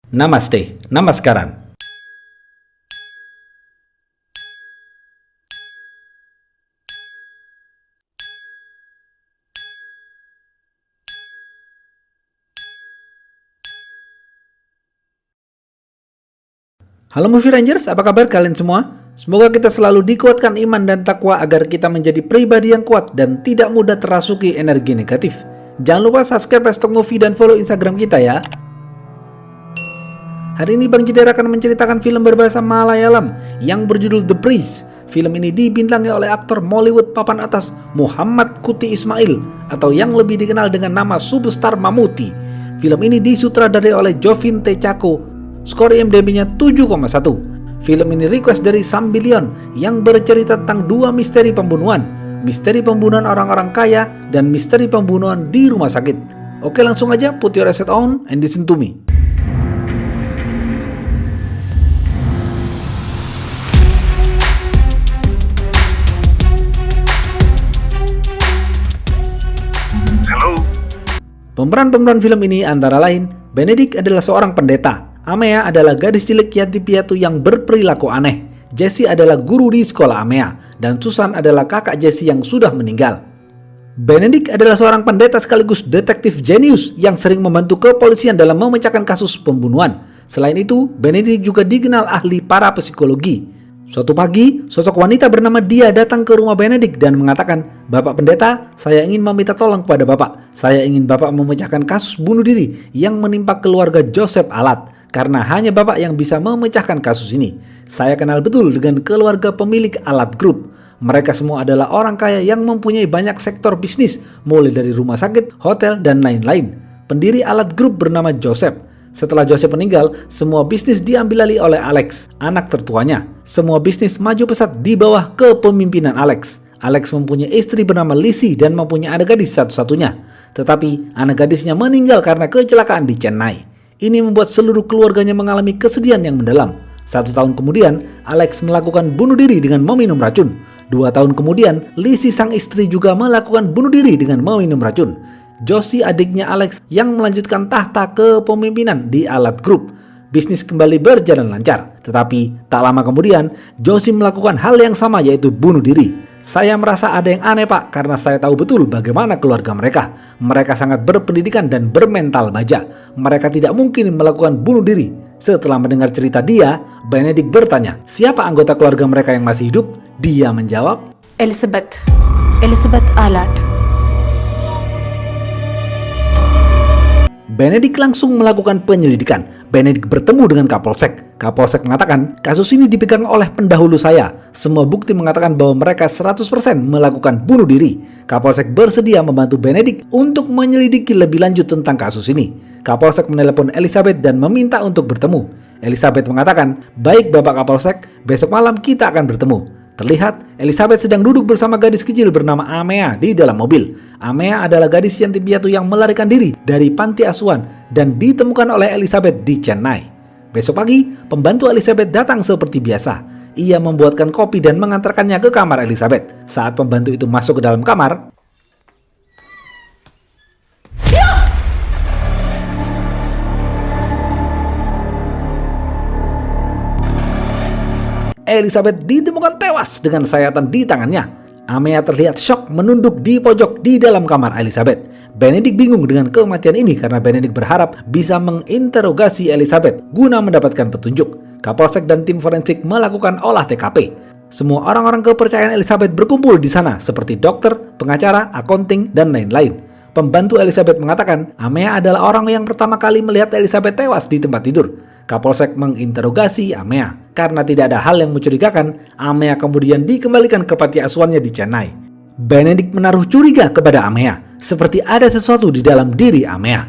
Namaste, namaskaran. Halo Movie Rangers, apa kabar kalian semua? Semoga kita selalu dikuatkan iman dan takwa agar kita menjadi pribadi yang kuat dan tidak mudah terasuki energi negatif. Jangan lupa subscribe Hashtag Movie dan follow Instagram kita ya. Hari ini Bang Jidar akan menceritakan film berbahasa Malayalam yang berjudul The Priest. Film ini dibintangi oleh aktor Mollywood papan atas Muhammad Kuti Ismail atau yang lebih dikenal dengan nama Superstar Mammootty. Film ini disutradarai oleh Jovin T. Chacko. Skor IMDb-nya 7,1. Film ini request dari Sambilion yang bercerita tentang dua misteri pembunuhan. Misteri pembunuhan orang-orang kaya dan misteri pembunuhan di rumah sakit. Oke, langsung aja put your headset on and listen to me. Pemeran-pemeran film ini antara lain, Benedict adalah seorang pendeta, Amea adalah gadis cilik yatim piatu yang berperilaku aneh, Jessie adalah guru di sekolah Amea, dan Susan adalah kakak Jessie yang sudah meninggal. Benedict adalah seorang pendeta sekaligus detektif jenius yang sering membantu kepolisian dalam memecahkan kasus pembunuhan. Selain itu, Benedict juga dikenal ahli parapsikologi. Suatu pagi, sosok wanita bernama Dia datang ke rumah Benedict dan mengatakan, "Bapak pendeta, saya ingin meminta tolong kepada Bapak. Saya ingin Bapak memecahkan kasus bunuh diri yang menimpa keluarga Joseph Alat, karena hanya Bapak yang bisa memecahkan kasus ini. Saya kenal betul dengan keluarga pemilik Alat Group. Mereka semua adalah orang kaya yang mempunyai banyak sektor bisnis, mulai dari rumah sakit, hotel, dan lain-lain. Pendiri Alat Group bernama Joseph. Setelah Joseph meninggal, semua bisnis diambil alih oleh Alex, anak tertuanya. Semua bisnis maju pesat di bawah kepemimpinan Alex. Alex mempunyai istri bernama Lizzie dan mempunyai anak gadis satu-satunya. Tetapi anak gadisnya meninggal karena kecelakaan di Chennai. Ini membuat seluruh keluarganya mengalami kesedihan yang mendalam. 1 tahun kemudian, Alex melakukan bunuh diri dengan meminum racun. 2 tahun kemudian, Lizzie sang istri juga melakukan bunuh diri dengan meminum racun. Josie adiknya Alex yang melanjutkan tahta kepemimpinan di Alat Group. Bisnis kembali berjalan lancar. Tetapi tak lama kemudian, Josie melakukan hal yang sama, yaitu bunuh diri. Saya merasa ada yang aneh Pak, karena saya tahu betul bagaimana keluarga mereka. Mereka sangat berpendidikan dan bermental baja. Mereka tidak mungkin melakukan bunuh diri. Setelah mendengar cerita Dia, Benedict bertanya, siapa anggota keluarga mereka yang masih hidup? Dia menjawab, Elizabeth Alat. Benedict langsung melakukan penyelidikan. Benedict bertemu dengan Kapolsek. Kapolsek mengatakan, kasus ini dipegang oleh pendahulu saya. Semua bukti mengatakan bahwa mereka 100% melakukan bunuh diri. Kapolsek bersedia membantu Benedict untuk menyelidiki lebih lanjut tentang kasus ini. Kapolsek menelepon Elizabeth dan meminta untuk bertemu. Elizabeth mengatakan, baik Bapak Kapolsek, besok malam kita akan bertemu. Terlihat, Elizabeth sedang duduk bersama gadis kecil bernama Amea di dalam mobil. Amea adalah gadis yatim piatu yang melarikan diri dari panti asuhan dan ditemukan oleh Elizabeth di Chennai. Besok pagi, pembantu Elizabeth datang seperti biasa. Ia membuatkan kopi dan mengantarkannya ke kamar Elizabeth. Saat pembantu itu masuk ke dalam kamar, Elizabeth ditemukan tewas dengan sayatan di tangannya. Amea terlihat syok menunduk di pojok di dalam kamar Elizabeth. Benedict bingung dengan kematian ini karena Benedict berharap bisa menginterogasi Elizabeth guna mendapatkan petunjuk. Kapolsek dan tim forensik melakukan olah TKP. Semua orang-orang kepercayaan Elizabeth berkumpul di sana seperti dokter, pengacara, akunting, dan lain-lain. Pembantu Elizabeth mengatakan Amea adalah orang yang pertama kali melihat Elizabeth tewas di tempat tidur. Kapolsek menginterogasi Amea. Karena tidak ada hal yang mencurigakan, Amea kemudian dikembalikan ke panti asuhannya di Chennai. Benedict menaruh curiga kepada Amea, seperti ada sesuatu di dalam diri Amea.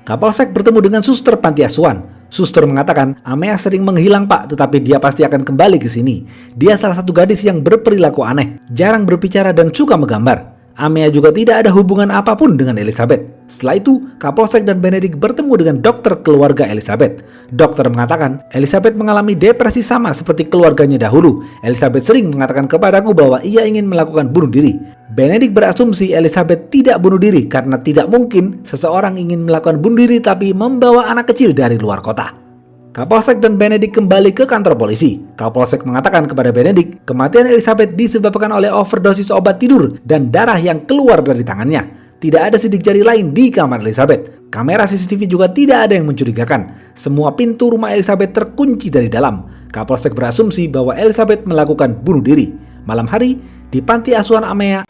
Kapolsek bertemu dengan suster panti asuhan. Suster mengatakan, Amea sering menghilang Pak, tetapi dia pasti akan kembali ke sini. Dia salah satu gadis yang berperilaku aneh, jarang berbicara dan suka menggambar. Amea juga tidak ada hubungan apapun dengan Elizabeth. Setelah itu, Kapolsek dan Benedict bertemu dengan dokter keluarga Elizabeth. Dokter mengatakan, Elizabeth mengalami depresi sama seperti keluarganya dahulu. Elizabeth sering mengatakan kepadaku bahwa ia ingin melakukan bunuh diri. Benedict berasumsi Elizabeth tidak bunuh diri karena tidak mungkin seseorang ingin melakukan bunuh diri tapi membawa anak kecil dari luar kota. Kapolsek dan Benedict kembali ke kantor polisi. Kapolsek mengatakan kepada Benedict, kematian Elizabeth disebabkan oleh overdosis obat tidur dan darah yang keluar dari tangannya. Tidak ada sidik jari lain di kamar Elizabeth. Kamera CCTV juga tidak ada yang mencurigakan. Semua pintu rumah Elizabeth terkunci dari dalam. Kapolsek berasumsi bahwa Elizabeth melakukan bunuh diri. Malam hari, di panti asuhan Amea,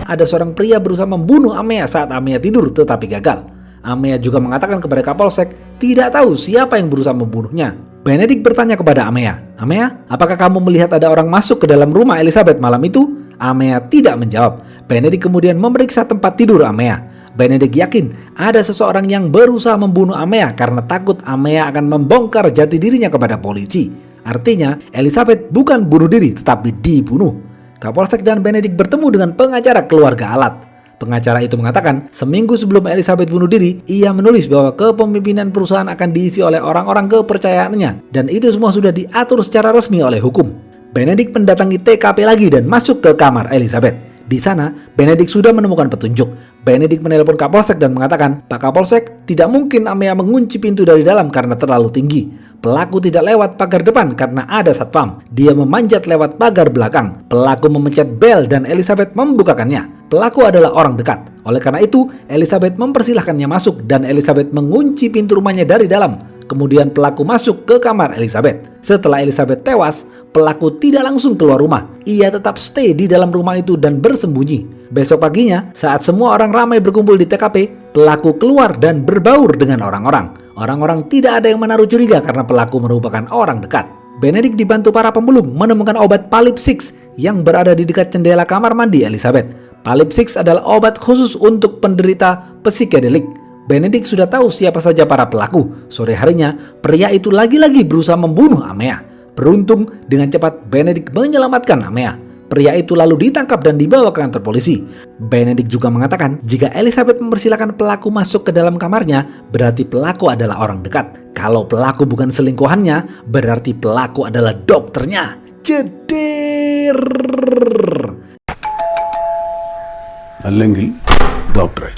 ada seorang pria berusaha membunuh Amea saat Amea tidur tetapi gagal. Amea juga mengatakan kepada Kapolsek tidak tahu siapa yang berusaha membunuhnya. Benedict bertanya kepada Amea, "Amea, apakah kamu melihat ada orang masuk ke dalam rumah Elizabeth malam itu?" Amea tidak menjawab. Benedict kemudian memeriksa tempat tidur Amea. Benedict yakin ada seseorang yang berusaha membunuh Amea karena takut Amea akan membongkar jati dirinya kepada polisi. Artinya, Elizabeth bukan bunuh diri tetapi dibunuh. Kapolsek dan Benedict bertemu dengan pengacara keluarga Alat. Pengacara itu mengatakan, seminggu sebelum Elizabeth bunuh diri, ia menulis bahwa kepemimpinan perusahaan akan diisi oleh orang-orang kepercayaannya, dan itu semua sudah diatur secara resmi oleh hukum. Benedict mendatangi TKP lagi dan masuk ke kamar Elizabeth. Di sana, Benedict sudah menemukan petunjuk. Benedict menelpon Kapolsek dan mengatakan, "Pak Kapolsek, tidak mungkin Amea mengunci pintu dari dalam karena terlalu tinggi. Pelaku tidak lewat pagar depan karena ada satpam. Dia memanjat lewat pagar belakang. Pelaku memencet bel dan Elizabeth membukakannya. Pelaku adalah orang dekat. Oleh karena itu, Elizabeth mempersilahkannya masuk dan Elizabeth mengunci pintu rumahnya dari dalam. Kemudian pelaku masuk ke kamar Elizabeth. Setelah Elizabeth tewas, pelaku tidak langsung keluar rumah. Ia tetap stay di dalam rumah itu dan bersembunyi. Besok paginya, saat semua orang ramai berkumpul di TKP, pelaku keluar dan berbaur dengan orang-orang. Orang-orang tidak ada yang menaruh curiga karena pelaku merupakan orang dekat. Benedict dibantu para pemulung menemukan obat Palip-6 yang berada di dekat jendela kamar mandi Elizabeth. Palip-6 adalah obat khusus untuk penderita psikedelik. Benedict sudah tahu siapa saja para pelaku. Sore harinya, pria itu lagi-lagi berusaha membunuh Amea. Beruntung, dengan cepat Benedict menyelamatkan Amea. Pria itu lalu ditangkap dan dibawa ke kantor polisi. Benedict juga mengatakan, jika Elizabeth mempersilahkan pelaku masuk ke dalam kamarnya, berarti pelaku adalah orang dekat. Kalau pelaku bukan selingkuhannya, berarti pelaku adalah dokternya. Jeder. അല്ലെങ്കിൽ ഡോക്ടറെ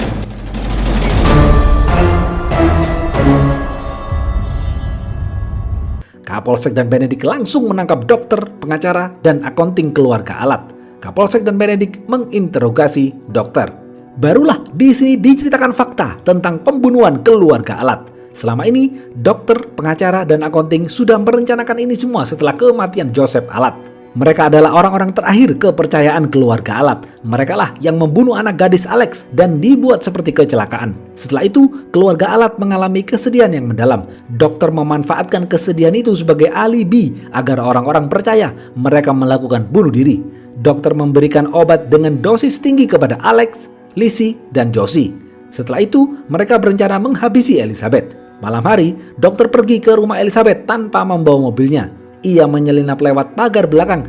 Kapolsek dan Benedict langsung menangkap dokter, pengacara, dan akunting keluarga Alat. Kapolsek dan Benedict menginterogasi dokter. Barulah di sini diceritakan fakta tentang pembunuhan keluarga Alat. Selama ini, dokter, pengacara, dan akunting sudah merencanakan ini semua setelah kematian Joseph Alat. Mereka adalah orang-orang terakhir kepercayaan keluarga Alat. Mereka lah yang membunuh anak gadis Alex dan dibuat seperti kecelakaan. Setelah itu, keluarga Alat mengalami kesedihan yang mendalam. Dokter memanfaatkan kesedihan itu sebagai alibi agar orang-orang percaya mereka melakukan bunuh diri. Dokter memberikan obat dengan dosis tinggi kepada Alex, Lizzie, dan Josie. Setelah itu, mereka berencana menghabisi Elizabeth. Malam hari, dokter pergi ke rumah Elizabeth tanpa membawa mobilnya. Ia menyelinap lewat pagar belakang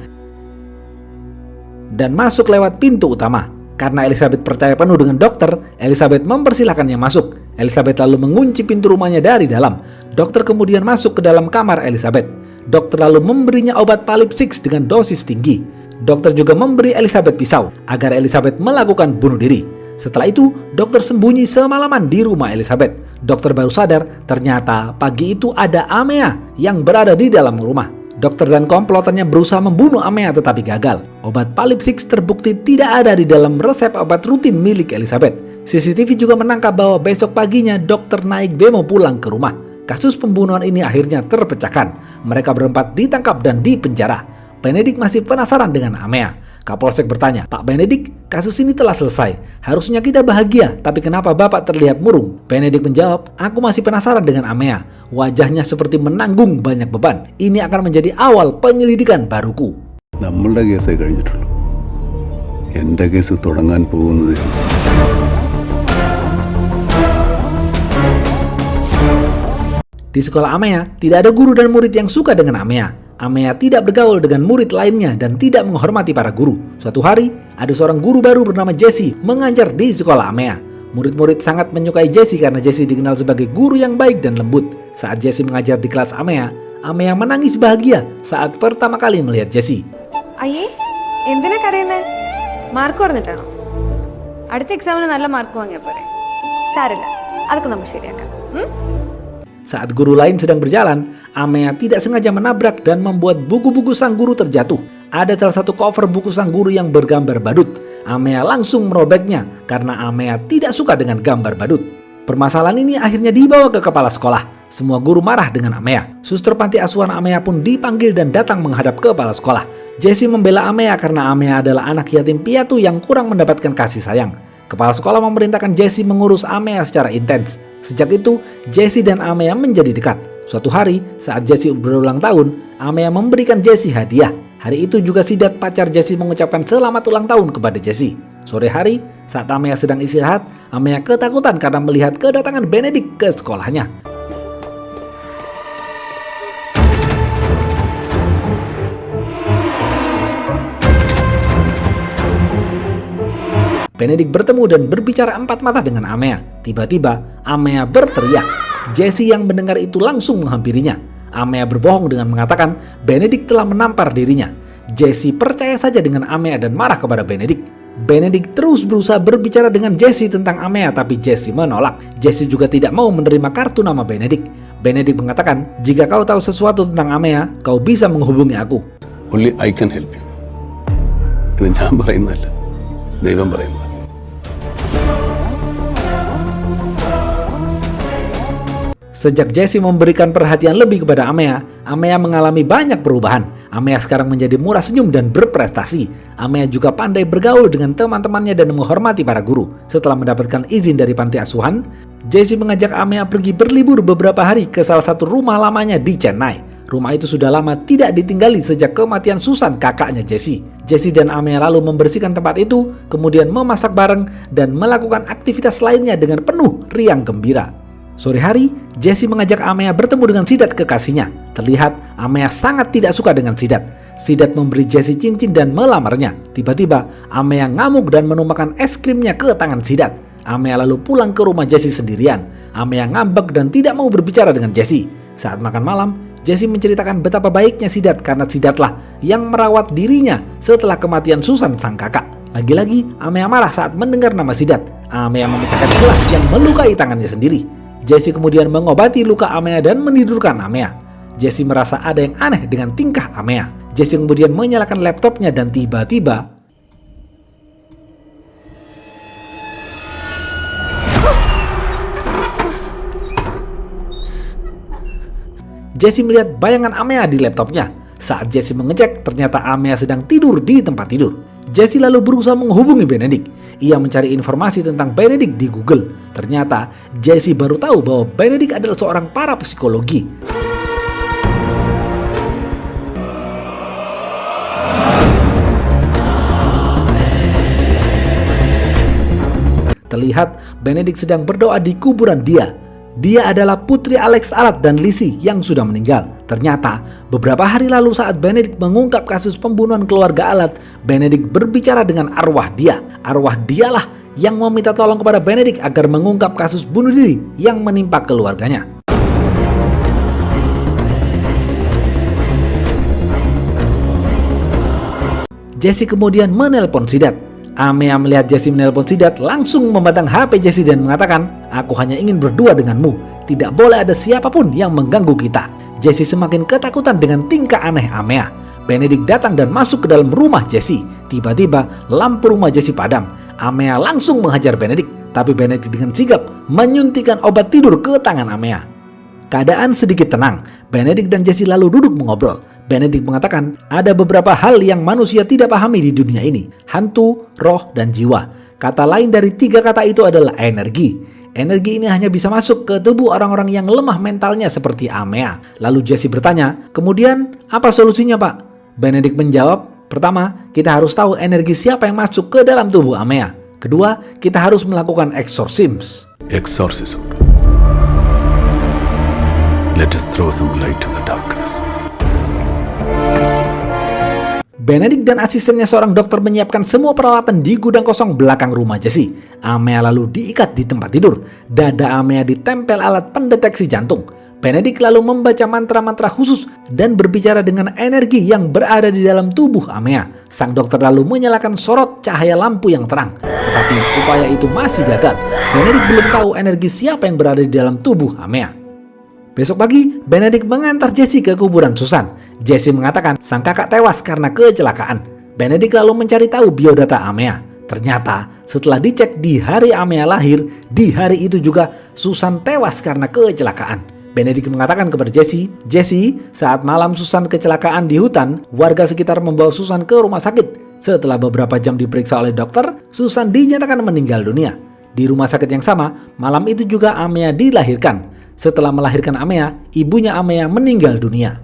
dan masuk lewat pintu utama. Karena Elizabeth percaya penuh dengan dokter, Elizabeth mempersilahkannya masuk. Elizabeth lalu mengunci pintu rumahnya dari dalam. Dokter kemudian masuk ke dalam kamar Elizabeth. Dokter lalu memberinya obat Palip-6 dengan dosis tinggi. Dokter juga memberi Elizabeth pisau agar Elizabeth melakukan bunuh diri. Setelah itu, dokter sembunyi semalaman di rumah Elizabeth. Dokter baru sadar ternyata pagi itu ada Amea yang berada di dalam rumah. Dokter dan komplotannya berusaha membunuh Amea tetapi gagal. Obat Palip-6 terbukti tidak ada di dalam resep obat rutin milik Elizabeth. CCTV juga menangkap bahwa besok paginya dokter naik bemo pulang ke rumah. Kasus pembunuhan ini akhirnya terpecahkan. Mereka berempat ditangkap dan dipenjara. Benedict masih penasaran dengan Amea. Kapolsek bertanya, "Pak Benedict, kasus ini telah selesai. Harusnya kita bahagia, tapi kenapa Bapak terlihat murung?" Benedict menjawab, "Aku masih penasaran dengan Amea. Wajahnya seperti menanggung banyak beban. Ini akan menjadi awal penyelidikan baruku." നമ്മളുടെ കേസേ കഴിഞ്ഞിട്ടുള്ളൂ. എൻ്റെ കേസ് തുടങ്ങാൻ പോകുന്നതേ ഉള്ളൂ. Di sekolah Amea, tidak ada guru dan murid yang suka dengan Amea. Amea tidak bergaul dengan murid lainnya dan tidak menghormati para guru. Suatu hari, ada seorang guru baru bernama Jessie mengajar di sekolah Amea. Murid-murid sangat menyukai Jessie karena Jessie dikenal sebagai guru yang baik dan lembut. Saat Jessie mengajar di kelas Amea, Amea menangis bahagia saat pertama kali melihat Jessie. അയ്യേ എന്തിനാ കരയുന്നേ? മാർക്ക് കുറഞ്ഞിട്ടാണോ? അടുത്ത എക്സാമിന് നല്ല മാർക്ക് വാങ്ങിയാൽ പോരെ? സാരമില്ല, അതൊക്കെ നമുക്ക് ശരിയാക്കാം. Saat guru lain sedang berjalan, Amea tidak sengaja menabrak dan membuat buku-buku sang guru terjatuh. Ada salah satu cover buku sang guru yang bergambar badut. Amea langsung merobeknya karena Amea tidak suka dengan gambar badut. Permasalahan ini akhirnya dibawa ke kepala sekolah. Semua guru marah dengan Amea. Suster panti asuhan Amea pun dipanggil dan datang menghadap kepala sekolah. Jessie membela Amea karena Amea adalah anak yatim piatu yang kurang mendapatkan kasih sayang. Kepala sekolah memerintahkan Jessie mengurus Amea secara intens. Sejak itu, Jessie dan Amea menjadi dekat. Suatu hari, saat Jessie berulang tahun, Amea memberikan Jessie hadiah. Hari itu juga Sidat, pacar Jessie, mengucapkan selamat ulang tahun kepada Jessie. Sore hari, saat Amea sedang istirahat, Amea ketakutan karena melihat kedatangan Benedict ke sekolahnya. Benedict bertemu dan berbicara empat mata dengan Amea. Tiba-tiba, Amea berteriak. Jessie yang mendengar itu langsung menghampirinya. Amea berbohong dengan mengatakan Benedict telah menampar dirinya. Jessie percaya saja dengan Amea dan marah kepada Benedict. Benedict terus berusaha berbicara dengan Jessie tentang Amea, tapi Jessie menolak. Jessie juga tidak mau menerima kartu nama Benedict. Benedict mengatakan, jika kau tahu sesuatu tentang Amea, kau bisa menghubungi aku. Only I can help you. ഇത് ഞാൻ പറയുന്നതല്ല, ദൈവം പറയുന്നത്. Sejak Jessie memberikan perhatian lebih kepada Amea, Amea mengalami banyak perubahan. Amea sekarang menjadi murah senyum dan berprestasi. Amea juga pandai bergaul dengan teman-temannya dan menghormati para guru. Setelah mendapatkan izin dari panti asuhan, Jessie mengajak Amea pergi berlibur beberapa hari ke salah satu rumah lamanya di Chennai. Rumah itu sudah lama tidak ditinggali sejak kematian Susan, kakaknya Jessie. Jessie dan Amea lalu membersihkan tempat itu, kemudian memasak bareng dan melakukan aktivitas lainnya dengan penuh riang gembira. Sore hari, Jessie mengajak Amea bertemu dengan Sidat, kekasihnya. Terlihat Amea sangat tidak suka dengan Sidat. Sidat memberi Jessie cincin dan melamarnya. Tiba-tiba, Amea ngamuk dan menumpahkan es krimnya ke tangan Sidat. Amea lalu pulang ke rumah Jessie sendirian. Amea ngambek dan tidak mau berbicara dengan Jessie. Saat makan malam, Jessie menceritakan betapa baiknya Sidat karena Sidatlah yang merawat dirinya setelah kematian Susan, sang kakak. Lagi-lagi, Amea marah saat mendengar nama Sidat. Amea memecahkan gelas yang melukai tangannya sendiri. Jessie kemudian mengobati luka Amea dan menidurkan Amea. Jessie merasa ada yang aneh dengan tingkah Amea. Jessie kemudian menyalakan laptopnya dan tiba-tiba Jessie melihat bayangan Amea di laptopnya. Saat Jessie mengecek, ternyata Amea sedang tidur di tempat tidur. Jessie lalu berusaha menghubungi Benedict. Ia mencari informasi tentang Benedict di Google. Ternyata Jessie baru tahu bahwa Benedict adalah seorang parapsikologi. Terlihat Benedict sedang berdoa di kuburan dia. Dia adalah putri Alex Alat dan Lizzie yang sudah meninggal. Ternyata beberapa hari lalu saat Benedict mengungkap kasus pembunuhan keluarga Alat, Benedict berbicara dengan arwah dia. Arwah dialah yang meminta tolong kepada Benedict agar mengungkap kasus bunuh diri yang menimpa keluarganya. Jessie kemudian menelpon Sidat. Amea melihat Jessie menelpon Sidat, langsung membatang HP Jessie dan mengatakan, "Aku hanya ingin berdua denganmu. Tidak boleh ada siapapun yang mengganggu kita." Jessie semakin ketakutan dengan tingkah aneh Amea. Benedict datang dan masuk ke dalam rumah Jessie. Tiba-tiba lampu rumah Jessie padam. Amea langsung menghajar Benedict, tapi Benedict dengan sigap menyuntikkan obat tidur ke tangan Amea. Keadaan sedikit tenang. Benedict dan Jessie lalu duduk mengobrol. Benedict mengatakan ada beberapa hal yang manusia tidak pahami di dunia ini. Hantu, roh, dan jiwa. Kata lain dari tiga kata itu adalah energi. Energi ini hanya bisa masuk ke tubuh orang-orang yang lemah mentalnya seperti Amea. Lalu Jessie bertanya, "Kemudian apa solusinya, Pak?" Benedict menjawab, "Pertama, kita harus tahu energi siapa yang masuk ke dalam tubuh Amea. Kedua, kita harus melakukan exorcism." Exorcism. Let us throw some light to the darkness. Benedict dan asistennya seorang dokter menyiapkan semua peralatan di gudang kosong belakang rumah Jesse. Amea lalu diikat di tempat tidur. Dada Amea ditempel alat pendeteksi jantung. Benedict lalu membaca mantra-mantra khusus dan berbicara dengan energi yang berada di dalam tubuh Amea. Sang dokter lalu menyalakan sorot cahaya lampu yang terang. Tetapi upaya itu masih gagal. Benedict belum tahu energi siapa yang berada di dalam tubuh Amea. Besok pagi, Benedict mengantar Jesse ke kuburan Susan. Jesse mengatakan sang kakak tewas karena kecelakaan. Benedict lalu mencari tahu biodata Amea. Ternyata setelah dicek di hari Amea lahir, di hari itu juga Susan tewas karena kecelakaan. Benedict mengatakan kepada Jesse, saat malam Susan kecelakaan di hutan, warga sekitar membawa Susan ke rumah sakit. Setelah beberapa jam diperiksa oleh dokter, Susan dinyatakan meninggal dunia. Di rumah sakit yang sama, malam itu juga Amea dilahirkan. Setelah melahirkan Amea, ibunya Amea meninggal dunia.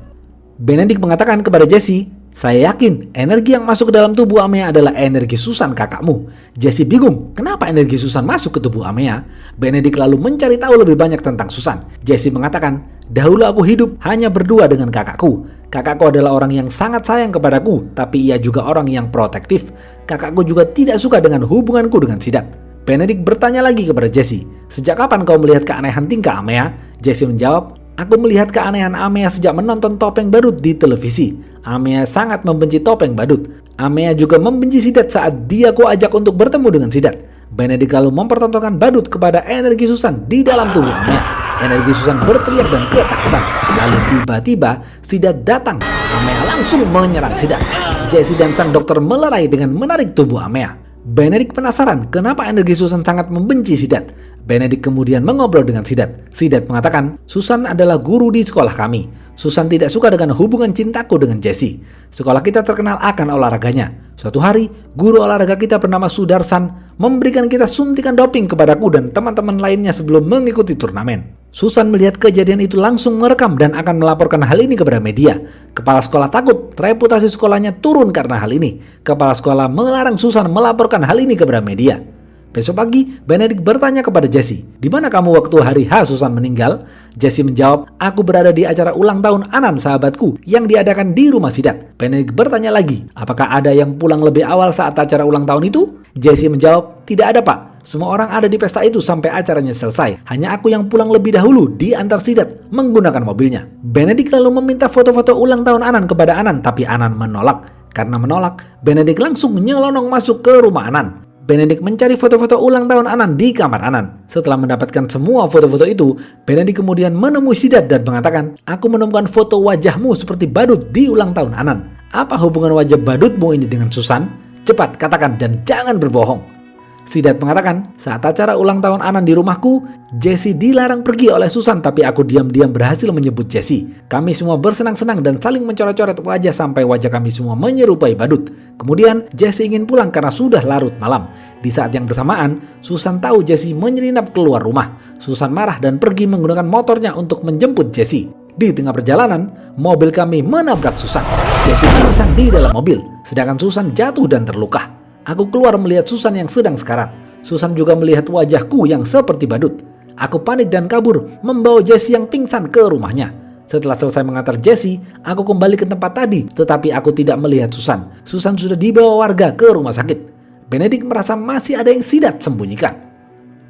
Benedict mengatakan kepada Jesse, saya yakin energi yang masuk ke dalam tubuh Amea adalah energi Susan kakakmu. Jesse bingung, kenapa energi Susan masuk ke tubuh Amea? Benedict lalu mencari tahu lebih banyak tentang Susan. Jesse mengatakan, dahulu aku hidup hanya berdua dengan kakakku. Kakakku adalah orang yang sangat sayang kepadaku, tapi ia juga orang yang protektif. Kakakku juga tidak suka dengan hubunganku dengan Sidat. Benedict bertanya lagi kepada Jesse, sejak kapan kau melihat keanehan tingkah Amea? Jesse menjawab, aku melihat keanehan Amea sejak menonton Topeng Badut di televisi. Amea sangat membenci Topeng Badut. Amea juga membenci Sidat saat dia ku ajak untuk bertemu dengan Sidat. Benedict lalu mempertontonkan Badut kepada energi Susan di dalam tubuh Amea. Energi Susan berteriak dan ketakutan. Lalu tiba-tiba Sidat datang. Amea langsung menyerang Sidat. Jesse dan sang dokter melerai dengan menarik tubuh Amea. Benedict penasaran kenapa energi Susan sangat membenci Sidat. Benedict kemudian mengobrol dengan Sidat. Sidat mengatakan, Susan adalah guru di sekolah kami. Susan tidak suka dengan hubungan cintaku dengan Jesse. Sekolah kita terkenal akan olahraganya. Suatu hari, guru olahraga kita bernama Sudarsan memberikan kita suntikan doping kepadaku dan teman-teman lainnya sebelum mengikuti turnamen. Susan melihat kejadian itu langsung merekam dan akan melaporkan hal ini kepada media. Kepala sekolah takut reputasi sekolahnya turun karena hal ini. Kepala sekolah melarang Susan melaporkan hal ini kepada media. Besok pagi, Benedict bertanya kepada Jesse, di mana kamu waktu hari H Susan meninggal? Jesse menjawab, aku berada di acara ulang tahun Anan sahabatku yang diadakan di rumah Sidat. Benedict bertanya lagi, apakah ada yang pulang lebih awal saat acara ulang tahun itu? Jesse menjawab, tidak ada pak. Semua orang ada di pesta itu sampai acaranya selesai. Hanya aku yang pulang lebih dahulu di antar Sidat menggunakan mobilnya. Benedict lalu meminta foto-foto ulang tahun Anan kepada Anan, tapi Anan menolak. Karena menolak, Benedict langsung nyelonong masuk ke rumah Anan. Benedict mencari foto-foto ulang tahun Anan di kamar Anan. Setelah mendapatkan semua foto-foto itu, Benedict kemudian menemui Sidat dan mengatakan, aku menemukan foto wajahmu seperti badut di ulang tahun Anan. Apa hubungan wajah badutmu ini dengan Susan? Cepat katakan dan jangan berbohong. Sidat mengatakan, saat acara ulang tahun Anan di rumahku, Jesse dilarang pergi oleh Susan, tapi aku diam-diam berhasil menyebut Jesse. Kami semua bersenang-senang dan saling mencoret-coret wajah sampai wajah kami semua menyerupai badut. Kemudian Jesse ingin pulang karena sudah larut malam. Di saat yang bersamaan, Susan tahu Jesse menyelinap keluar rumah. Susan marah dan pergi menggunakan motornya untuk menjemput Jesse. Di tengah perjalanan, mobil kami menabrak Susan. Jesse pingsan di dalam mobil, sedangkan Susan jatuh dan terluka. Aku keluar melihat Susan yang sedang sekarat. Susan juga melihat wajahku yang seperti badut. Aku panik dan kabur, membawa Jesse yang pingsan ke rumahnya. Setelah selesai mengantar Jesse, aku kembali ke tempat tadi, tetapi aku tidak melihat Susan. Susan sudah dibawa warga ke rumah sakit. Benedict merasa masih ada yang Sidat sembunyikan.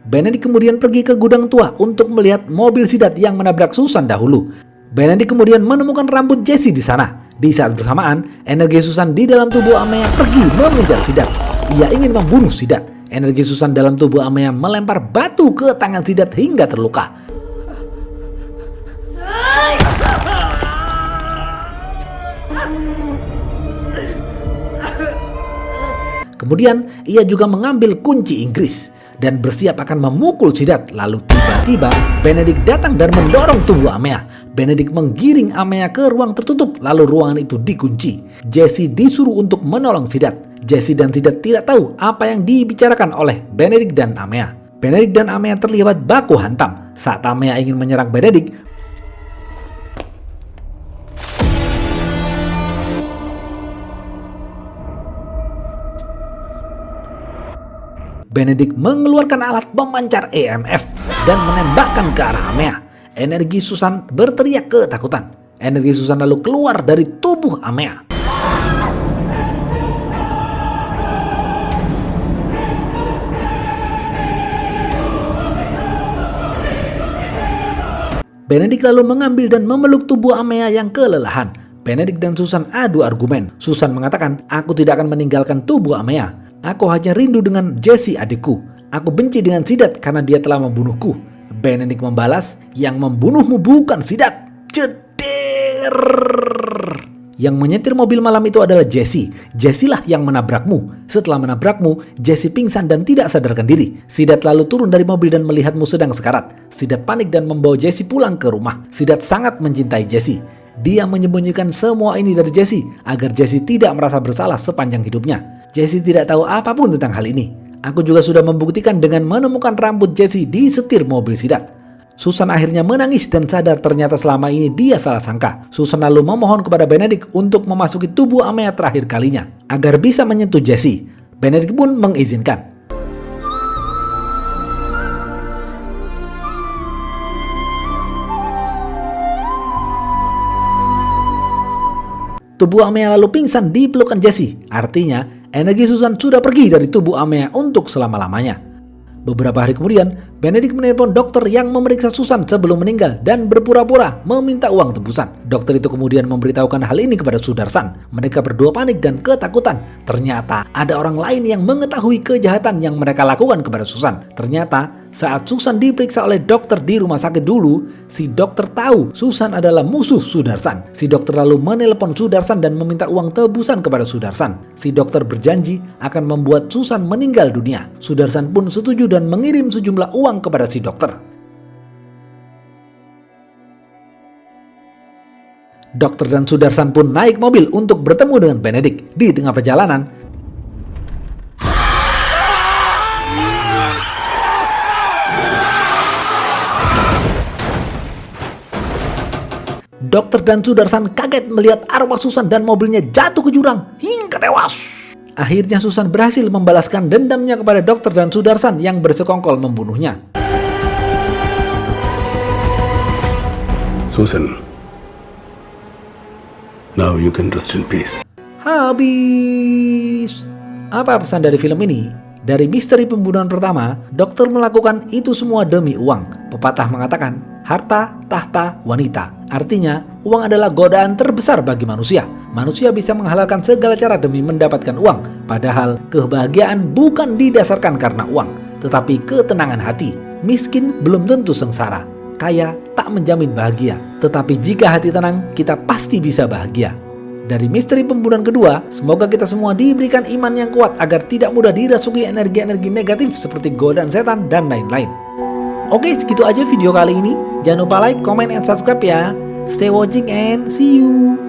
Benedict kemudian pergi ke gudang tua untuk melihat mobil Sidat yang menabrak Susan dahulu. Benedict kemudian menemukan rambut Jesse di sana. Di saat bersamaan, energi Susan di dalam tubuh Amea pergi mengejar Sidat. Ia ingin membunuh Sidat. Energi Susan dalam tubuh Amea melempar batu ke tangan Sidat hingga terluka. Kemudian, ia juga mengambil kunci Inggris dan bersiap akan memukul Sidat. Lalu tiba-tiba Benedict datang dan mendorong tubuh Amea. Benedict menggiring Amea ke ruang tertutup, lalu ruangan itu dikunci. Jesse disuruh untuk menolong Sidat. Jesse dan Sidat tidak tahu apa yang dibicarakan oleh Benedict dan Amea. Benedict dan Amea terlibat baku hantam. Saat Amea ingin menyerang Benedict, Benedict mengeluarkan alat pemancar EMF dan menembakkan ke arah Amea. energi Susan berteriak ketakutan. Energi Susan lalu keluar dari tubuh Amea. Benedict lalu mengambil dan memeluk tubuh Amea yang kelelahan. Benedict dan Susan adu argumen. Susan mengatakan, aku tidak akan meninggalkan tubuh Amea. Aku hanya rindu dengan Jesse adikku. Aku benci dengan Sidat karena dia telah membunuhku. Benedict membalas, yang membunuhmu bukan Sidat. Ceder. Yang menyetir mobil malam itu adalah Jesse. Jesse lah yang menabrakmu. Setelah menabrakmu, Jesse pingsan dan tidak sadarkan diri. Sidat lalu turun dari mobil dan melihatmu sedang sekarat. Sidat panik dan membawa Jesse pulang ke rumah. Sidat sangat mencintai Jesse. Dia menyembunyikan semua ini dari Jesse agar Jesse tidak merasa bersalah sepanjang hidupnya. Jesse tidak tahu apapun tentang hal ini. Aku juga sudah membuktikan dengan menemukan rambut Jesse di setir mobil Sidat. Susan akhirnya menangis dan sadar ternyata selama ini dia salah sangka. Susan lalu memohon kepada Benedict untuk memasuki tubuh Amea terakhir kalinya agar bisa menyentuh Jesse. Benedict pun mengizinkan. Tubuh Amea lalu pingsan di pelukan Jesse. Artinya, energi Susan sudah pergi dari tubuh Amea untuk selama-lamanya. Beberapa hari kemudian, Benedict menelpon dokter yang memeriksa Susan sebelum meninggal dan berpura-pura meminta uang tebusan. Dokter itu kemudian memberitahukan hal ini kepada Sudarsan. Mereka berdua panik dan ketakutan. Ternyata ada orang lain yang mengetahui kejahatan yang mereka lakukan kepada Susan. Ternyata saat Susan diperiksa oleh dokter di rumah sakit dulu, si dokter tahu Susan adalah musuh Sudarsan. Si dokter lalu menelpon Sudarsan dan meminta uang tebusan kepada Sudarsan. Si dokter berjanji akan membuat Susan meninggal dunia. Sudarsan pun setuju dan mengirim sejumlah uang kepada si dokter. Dokter dan Sudarsan pun naik mobil untuk bertemu dengan Benedict. Di tengah perjalanan, dokter dan Sudarsan kaget melihat arwah Susan dan mobilnya jatuh ke jurang hingga tewas. Akhirnya Susan berhasil membalaskan dendamnya kepada dokter dan Sudarsan yang bersekongkol membunuhnya. Susan, now you can rest in peace. Habis. Apa pesan dari film ini? Dari misteri pembunuhan pertama, dokter melakukan itu semua demi uang. Pepatah mengatakan, harta, tahta, wanita. Artinya, uang adalah godaan terbesar bagi manusia. Manusia bisa menghalalkan segala cara demi mendapatkan uang. Padahal, kebahagiaan bukan didasarkan karena uang, tetapi ketenangan hati. Miskin belum tentu sengsara. Kaya tak menjamin bahagia. Tetapi jika hati tenang, kita pasti bisa bahagia. Dari misteri pembunuhan kedua, semoga kita semua diberikan iman yang kuat agar tidak mudah dirasuki energi-energi negatif seperti godaan setan dan lain-lain. Oke, segitu aja video kali ini. Jangan lupa like, comment, and subscribe ya. Stay watching and see you.